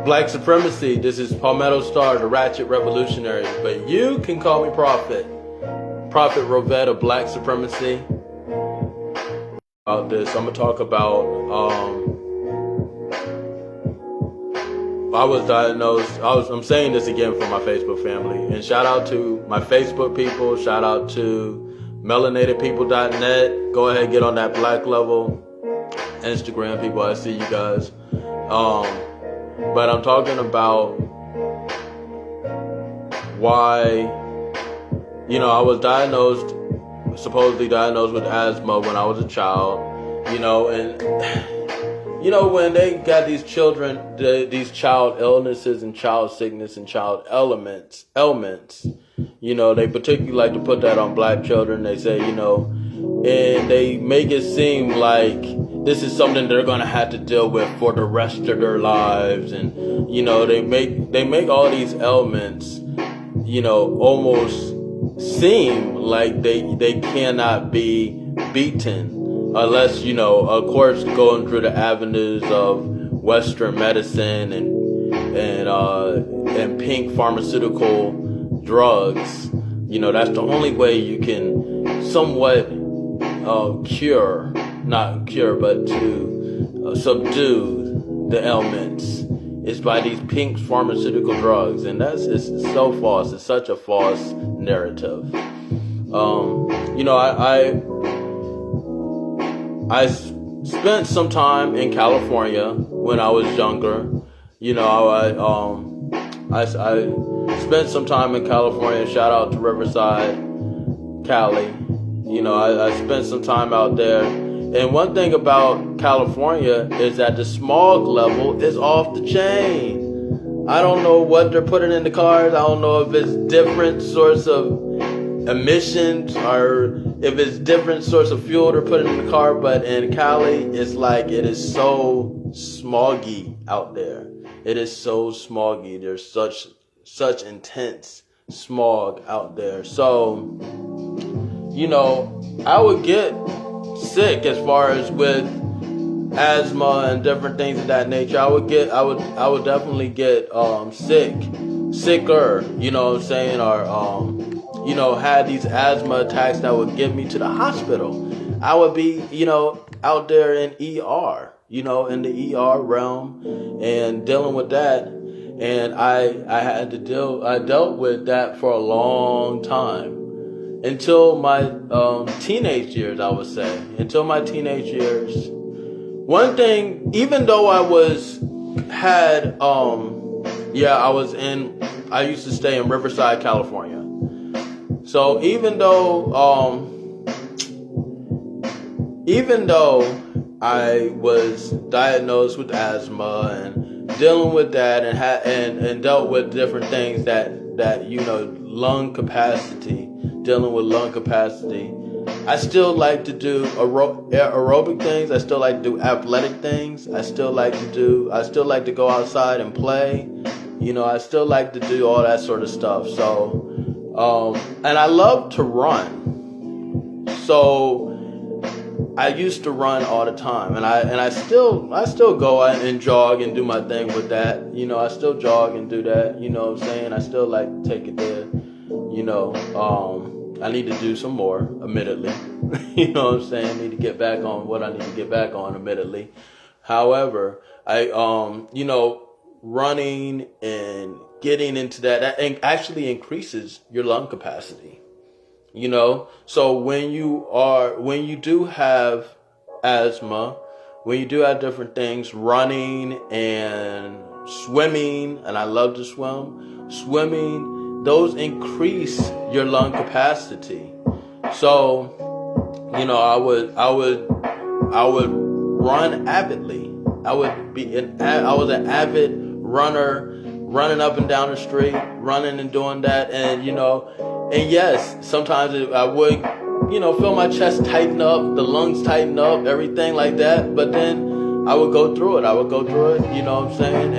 Black Supremacy. This is PalmettoStar, the Ratchet Revolutionary. But you can call me Prophet. Prophet Rohvet of Black Supremacy. I'm going to talk about, I was diagnosed, I'm saying this again for my Facebook family. And shout out to my Facebook people. Shout out to melanatedpeople.net. Go ahead, get on that black level. Instagram people, I see you guys. But I'm talking about why, I was supposedly diagnosed with asthma when I was a child, and, when they got these children, these child illnesses and child sickness and child ailments, they particularly like to put that on black children. They say, and they make it seem like this is something they're going to have to deal with for the rest of their lives. And, they make all these ailments, almost seem like they cannot be beaten unless, of course, going through the avenues of Western medicine and pink pharmaceutical drugs. That's the only way you can somewhat not cure, but to subdue the ailments is by these pink pharmaceutical drugs. And it's so false. It's such a false narrative. I spent some time in California when I was younger. I spent some time in California. Shout out to Riverside, Cali. I spent some time out there. And one thing about California is that the smog level is off the chain. I don't know what they're putting in the cars. I don't know if it's different sorts of emissions or if it's different sorts of fuel they're putting in the car. But in Cali, it's like it is so smoggy out there. It is so smoggy. There's such intense smog out there. So, I would get sick as far as with asthma and different things of that nature. I would definitely get sicker, or had these asthma attacks that would get me to the hospital. I would be, out there in ER, in the ER realm and dealing with that. And I dealt with that for a long time. Until my teenage years, I would say. Until my teenage years. One thing, even though I used to stay in Riverside, California. So even though I was diagnosed with asthma and dealing with that and dealt with different things that lung capacity, dealing with lung capacity. I still like to do aerobic things. I still like to do athletic things. I still like to go outside and play. I still like to do all that sort of stuff. So, and I love to run. So I used to run all the time, and I still go out and jog and do my thing with that. I still jog and do that. What I'm saying? I still like to take it there. I need to do some more, admittedly. What I'm saying? I need to get back on what I need to get back on, admittedly. However, I running and getting into that actually increases your lung capacity. So when you do have asthma, when you do have different things, running and swimming, and I love to swimming, those increase your lung capacity. So, I would run avidly. I was an avid runner, running up and down the street, running and doing that. And, and yes, sometimes I would, feel my chest tighten up, the lungs tighten up, everything like that. But then I would go through it. What I'm saying?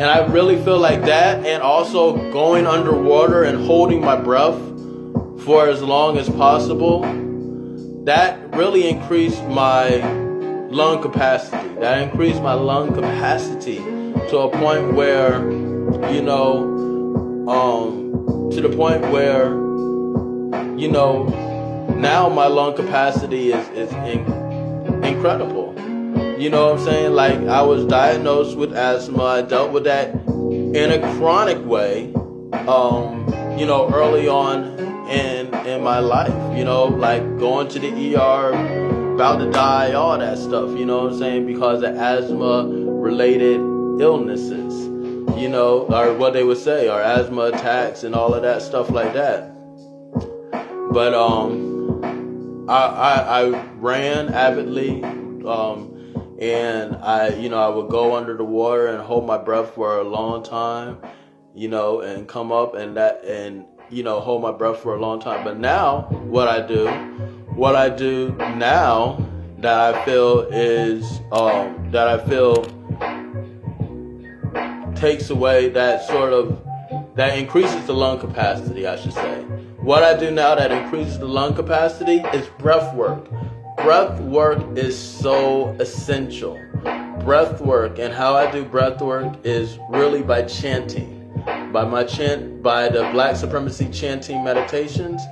And I really feel like that, and also going underwater and holding my breath for as long as possible, that really increased my lung capacity. to a point where, to the point where, now my lung capacity is incredible. You know what I'm saying? Like, I was diagnosed with asthma. I dealt with that in a chronic way, early on in my life, like going to the ER, about to die, all that stuff, you know what I'm saying? Because of asthma-related illnesses, or what they would say, or asthma attacks and all of that stuff like that. But I ran avidly, and I would go under the water and hold my breath for a long time, and come up and hold my breath for a long time. But now what I do now that I feel takes away that increases the lung capacity, I should say. What I do now that increases the lung capacity is breath work. Breath work is so essential. Breath work, and how I do breath work is really by chanting. By the Black Supremacy chanting meditations.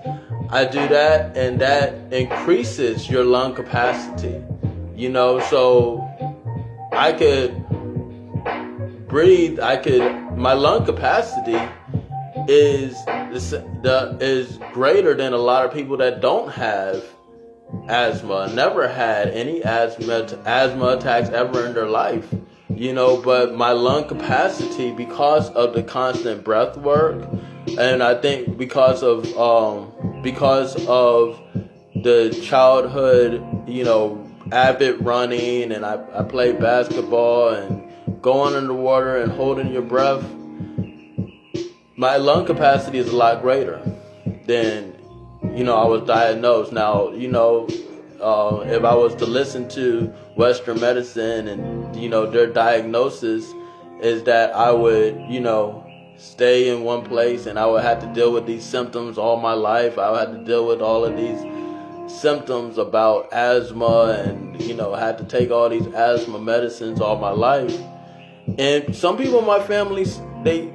I do that, and that increases your lung capacity. So I could breathe. My lung capacity is greater than a lot of people that don't have asthma, never had any asthma attacks ever in their life, but my lung capacity, because of the constant breath work, and I think because of the childhood, avid running, and I played basketball and going underwater and holding your breath, my lung capacity is a lot greater than I was diagnosed. Now, if I was to listen to Western medicine and, their diagnosis is that I would, stay in one place and I would have to deal with these symptoms all my life. I would have to deal with all of these symptoms about asthma and, had to take all these asthma medicines all my life. And some people in my family, they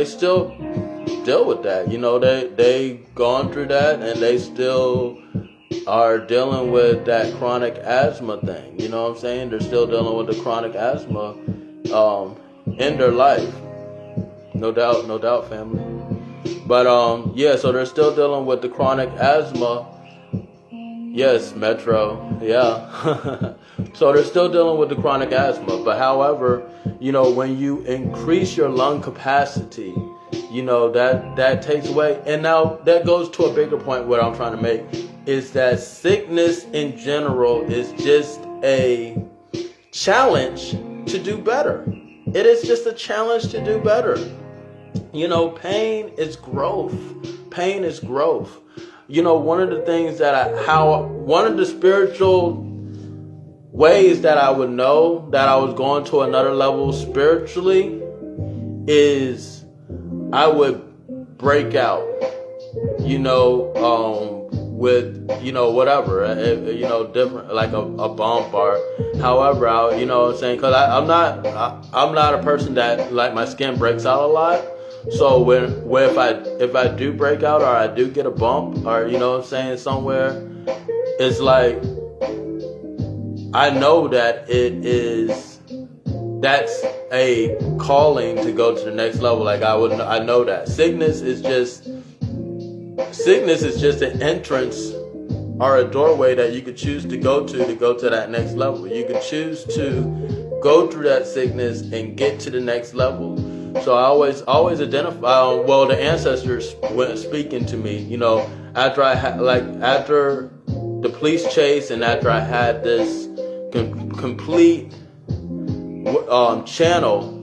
still deal with that. They gone through that, and they still are dealing with that chronic asthma thing. You know what I'm saying? They're still dealing with the chronic asthma in their life. No doubt, family. But so they're still dealing with the chronic asthma. Yes, Metro. Yeah. So they're still dealing with the chronic asthma. But however, when you increase your lung capacity, that takes away. And now that goes to a bigger point. What I'm trying to make is that sickness in general is just a challenge to do better. It is just a challenge to do better. Pain is growth. Pain is growth. One of the things one of the spiritual ways that I would know that I was going to another level spiritually is I would break out, with, whatever, different, like a bump or however, you know what I'm saying? Cause I'm not a person that, like, my skin breaks out a lot. So if I do break out or I do get a bump or, somewhere, it's like, I know that that's a calling to go to the next level. Like, I know that sickness is just an entrance or a doorway that you could choose to go to that next level. You could choose to go through that sickness and get to the next level. So I always identify. The ancestors went speaking to me. After after the police chase and after I had this complete channel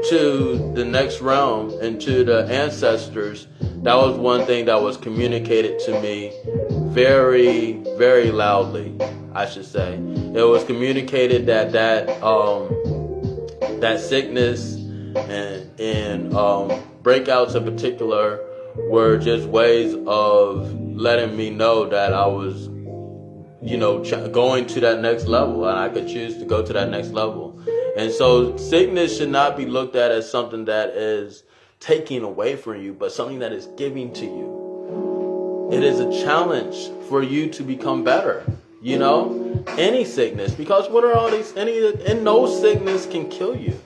to the next realm and to the ancestors, that was one thing that was communicated to me very, very loudly, I should say. It was communicated that sickness and breakouts in particular were just ways of letting me know that I was, going to that next level, and I could choose to go to that next level. And so sickness should not be looked at as something that is taking away from you, but something that is giving to you. It is a challenge for you to become better. You know, any sickness, because what are all these? And no sickness can kill you.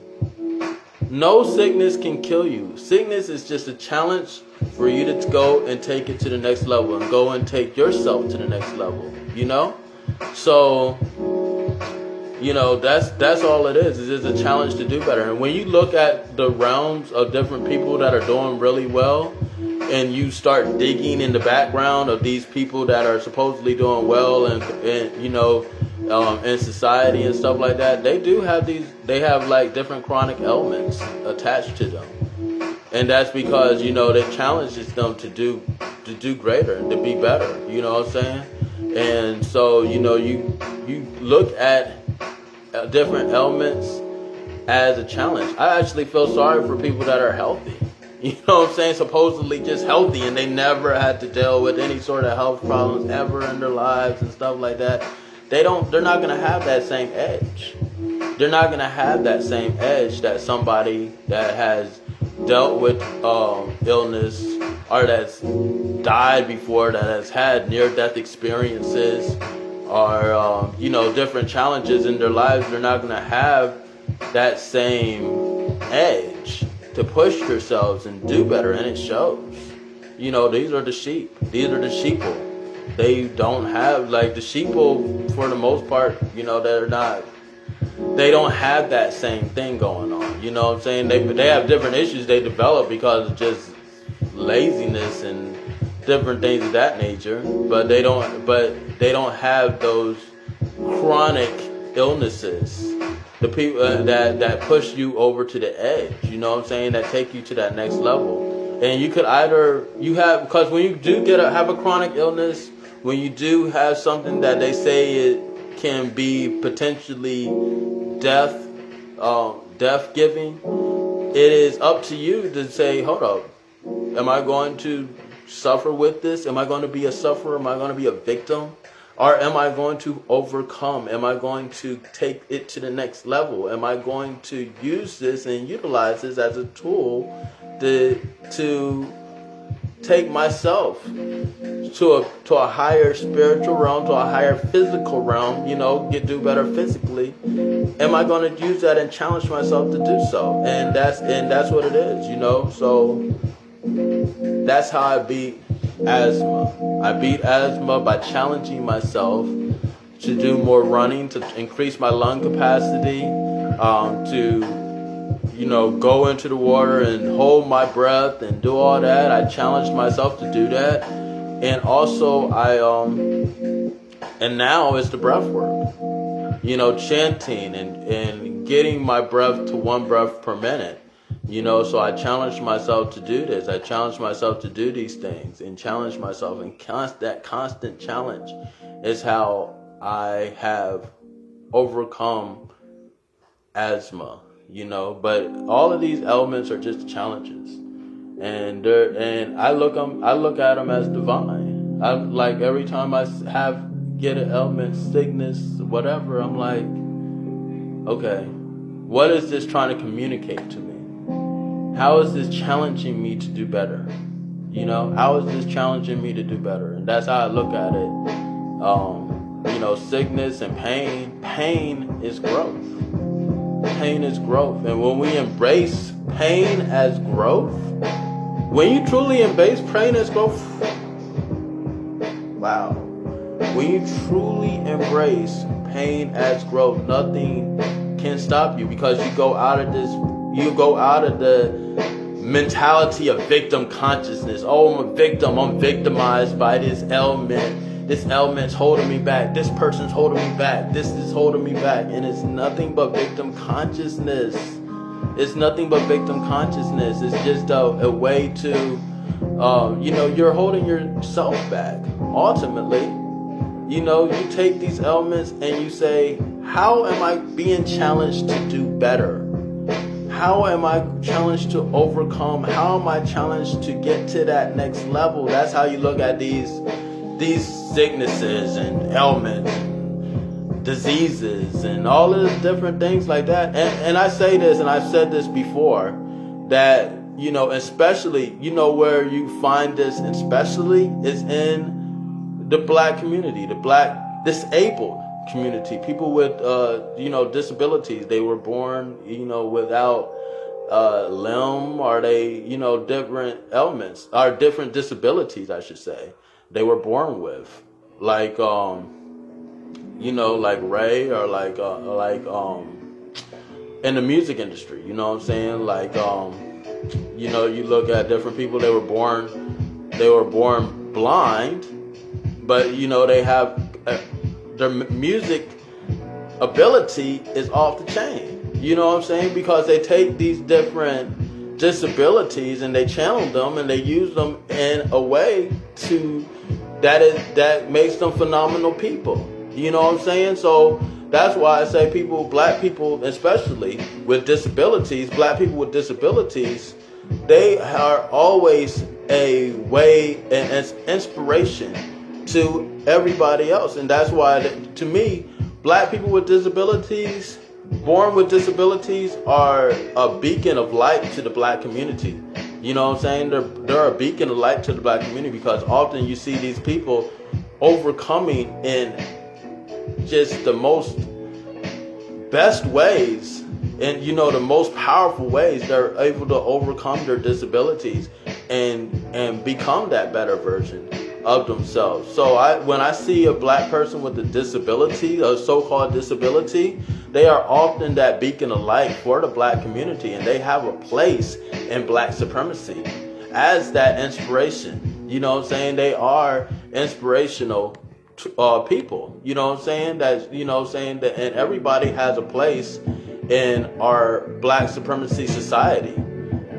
No sickness can kill you. Sickness is just a challenge for you to go and take it to the next level and go and take yourself to the next level. You know, so you know that's all it is. It's just a challenge to do better. And when you look at the realms of different people that are doing really well, and you start digging in the background of these people that are supposedly doing well and you know, in society and stuff like that, they have like different chronic ailments attached to them. And that's because, you know, that challenges them to do greater and to be better, you know what I'm saying? And so, you know, you look at different ailments as a challenge. I actually feel sorry for people that are healthy. You know what I'm saying? Supposedly just healthy, and they never had to deal with any sort of health problems ever in their lives and stuff like that. They're not gonna have that same edge. They're not gonna have that same edge that somebody that has dealt with illness or that's died before, that has had near-death experiences or you know, different challenges in their lives. They're not gonna have that same edge to push yourselves and do better, and it shows. You know, these are the sheep. These are the sheeple. They don't have, like, the sheeple, for the most part, you know, they don't have that same thing going on. You know what I'm saying? They have different issues they develop because of just laziness and different things of that nature, but they don't have those chronic illnesses. The people that push you over to the edge, you know what I'm saying, that take you to that next level. And you could because when you do have a chronic illness, when you do have something that they say it can be potentially death giving, it is up to you to say, hold up, am I going to suffer with this? Am I going to be a sufferer? Am I going to be a victim? Or am I going to overcome? Am I going to take it to the next level? Am I going to use this and utilize this as a tool to take myself to a higher spiritual realm, to a higher physical realm, you know, do better physically? Am I going to use that and challenge myself to do so? And that's what it is, you know. So that's how I beat asthma. I beat asthma by challenging myself to do more running, to increase my lung capacity, to, you know, go into the water and hold my breath and do all that. I challenged myself to do that. And also and now it's the breath work, you know, chanting and getting my breath to 1 breath per minute. You know, so I challenged myself to do this. I challenged myself to do these things and challenge myself. And that constant challenge is how I have overcome asthma, you know. But all of these elements are just challenges. And I look at them as divine. I like every time I get an ailment, sickness, whatever, I'm like, okay, what is this trying to communicate to me? How is this challenging me to do better? You know, how is this challenging me to do better? And that's how I look at it. You know, sickness and pain is growth. Pain is growth. And when we embrace pain as growth, when you truly embrace pain as growth, wow. When you truly embrace pain as growth, nothing can stop you, because you go out of the mentality of victim consciousness. Oh, I'm a victim. I'm victimized by this ailment. This ailment's holding me back. This person's holding me back. This is holding me back. And it's nothing but victim consciousness. It's nothing but victim consciousness. It's just a way to, you know, you're holding yourself back. Ultimately, you know, you take these ailments and you say, how am I being challenged to do better? How am I challenged to overcome? How am I challenged to get to that next level? That's how you look at these sicknesses and ailments, diseases and all of these different things like that. And I say this, and I've said this before, that, you know, especially, you know, where you find this especially is in the black community, the black disabled community, people with, you know, disabilities. They were born, you know, without limb, or they, you know, different ailments, or different disabilities, I should say, they were born with. Like, you know, like Ray, or like in the music industry, you know what I'm saying? Like, you know, you look at different people, they were born blind, but, you know, they have, their music ability is off the chain. You know what I'm saying? Because they take these different disabilities and they channel them and they use them in a way that makes them phenomenal people. You know what I'm saying? So that's why I say people, black people especially with disabilities, black people with disabilities, they are always a way and an inspiration to everybody else. And that's why, to me, black people with disabilities, born with disabilities, are a beacon of light to the black community. You know what I'm saying? They're a beacon of light to the black community, because often you see these people overcoming in just the most best ways, and, you know, the most powerful ways. They're able to overcome their disabilities and become that better version of themselves. So when I see a black person with a disability, a so-called disability, they are often that beacon of light for the black community, and they have a place in black supremacy as that inspiration. You know what I'm saying? They are inspirational people. You know what I'm saying? That, you know what I'm saying, that, and everybody has a place in our black supremacy society.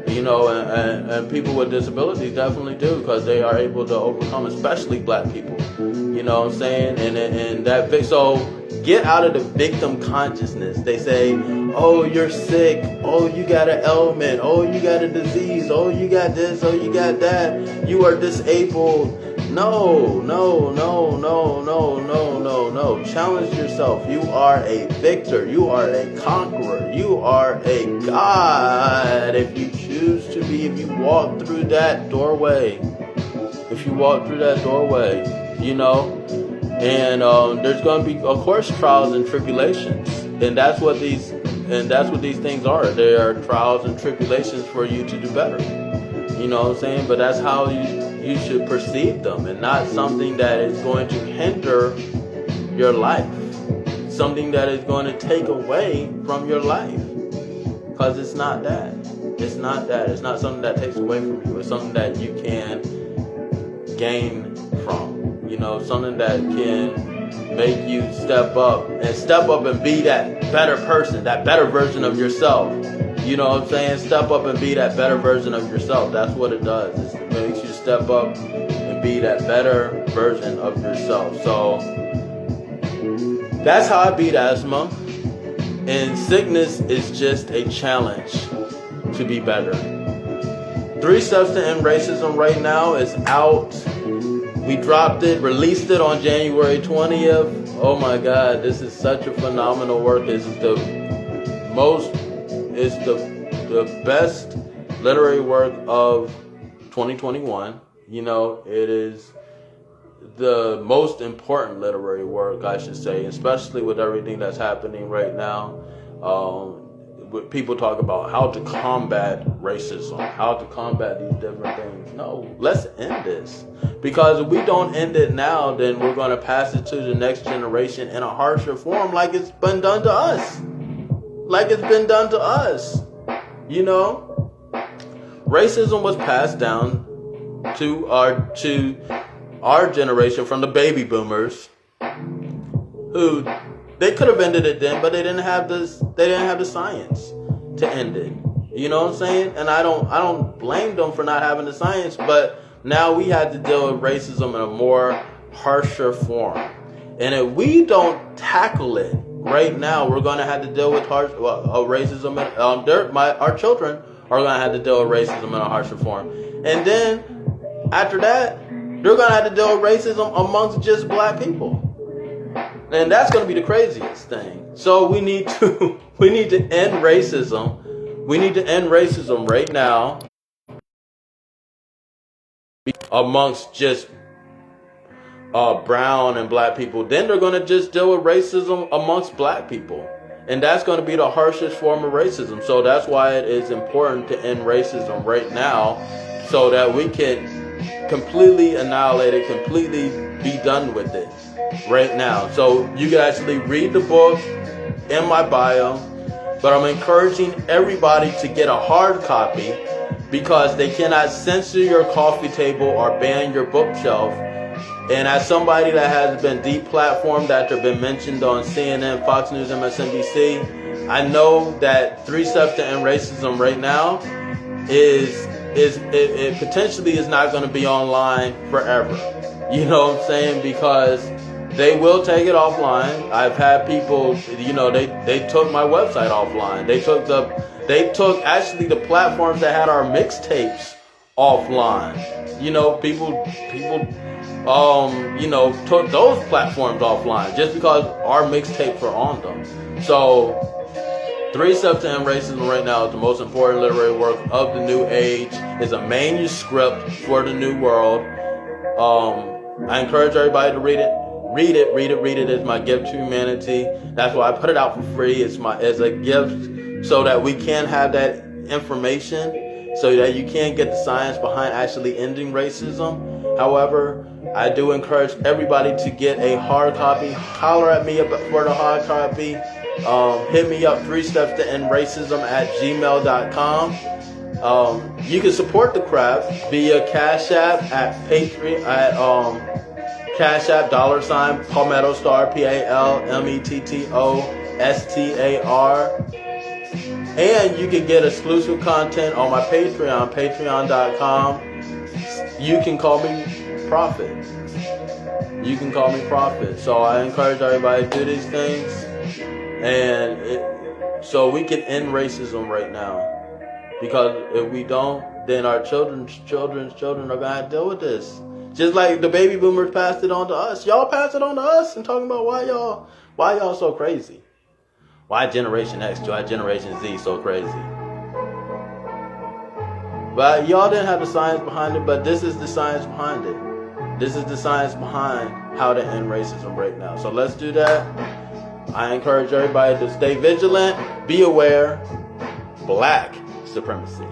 You know, and people with disabilities definitely do, because they are able to overcome, especially black people. You know what I'm saying? And that, so get out of the victim consciousness. They say, oh, you're sick. Oh, you got an ailment. Oh, you got a disease. Oh, you got this. Oh, you got that. You are disabled. No. Challenge yourself. You are a victor. You are a conqueror. You are a god if you choose to be, if you walk through that doorway. If you walk through that doorway, you know. And there's going to be, of course, trials and tribulations. And that's what these things are. They are trials and tribulations for you to do better. You know what I'm saying? But that's how you should perceive them, and not something that is going to hinder your life, something that is going to take away from your life. Because it's not that. It's not that. It's not something that takes away from you. It's something that you can gain from. You know, something that can make you step up and be that better person, that better version of yourself. You know what I'm saying? Step up and be that better version of yourself. That's what it does. It makes you step up and be that better version of yourself. So that's how I beat asthma. And sickness is just a challenge to be better. 3 Steps to End Racism right now is out. We dropped it, released it on January 20th. Oh my God, this is such a phenomenal work. It's the best literary work of 2021. You know, it is the most important literary work, I should say, especially with everything that's happening right now. People talk about how to combat racism, how to combat these different things. No, let's end this. Because if we don't end it now, then we're going to pass it to the next generation in a harsher form, like it's been done to us. You know, racism was passed down to our generation from the baby boomers, who they could have ended it then, but they didn't have the science to end it. You know what I'm saying? And I don't blame them for not having the science, but now we had to deal with racism in a more harsher form. And if we don't tackle it right now, we're going to have to deal with racism. Our children are going to have to deal with racism in a harsher form. And then after that, they're going to have to deal with racism amongst just black people. And that's going to be the craziest thing. So we need to end racism. We need to end racism right now amongst just brown and black people. Then they're going to just deal with racism amongst black people. And that's going to be the harshest form of racism. So that's why it is important to end racism right now, so that we can completely annihilate it, completely be done with it right now. So you can actually read the book in my bio, but I'm encouraging everybody to get a hard copy, because they cannot censor your coffee table or ban your bookshelf. And as somebody that has been deplatformed after been mentioned on CNN, Fox News, MSNBC, I know that 3 Steps to End Racism right now it potentially is not going to be online forever. You know what I'm saying? Because they will take it offline. I've had people, they took my website offline. They took actually the platforms that had our mixtapes offline. People took those platforms offline just because our mixtapes were on them. So 3 Steps to End Racism right now is the most important literary work of the new age. It's a manuscript for the new world. I encourage everybody to read it. Read it as my gift to humanity. That's why I put it out for free. It's as a gift, so that we can have that information, so that you can get the science behind actually ending racism. However, I do encourage everybody to get a hard copy. Holler at me for the hard copy. Hit me up, 3 Steps to End Racism @gmail.com. You can support the craft via Cash App at Patreon at Cash App $ PalmettoStar PalmettoStar. And you can get exclusive content on my Patreon, patreon.com. You can call me Prophet. So I encourage everybody to do these things, so we can end racism right now. Because if we don't, then our children's children are gonna deal with this. Just like the baby boomers passed it on to us. Y'all pass it on to us and talking about why y'all so crazy. Why Generation X, why Generation Z so crazy? But y'all didn't have the science behind it, but this is the science behind it. This is the science behind how to end racism right now. So let's do that. I encourage everybody to stay vigilant, be aware. Black supremacy.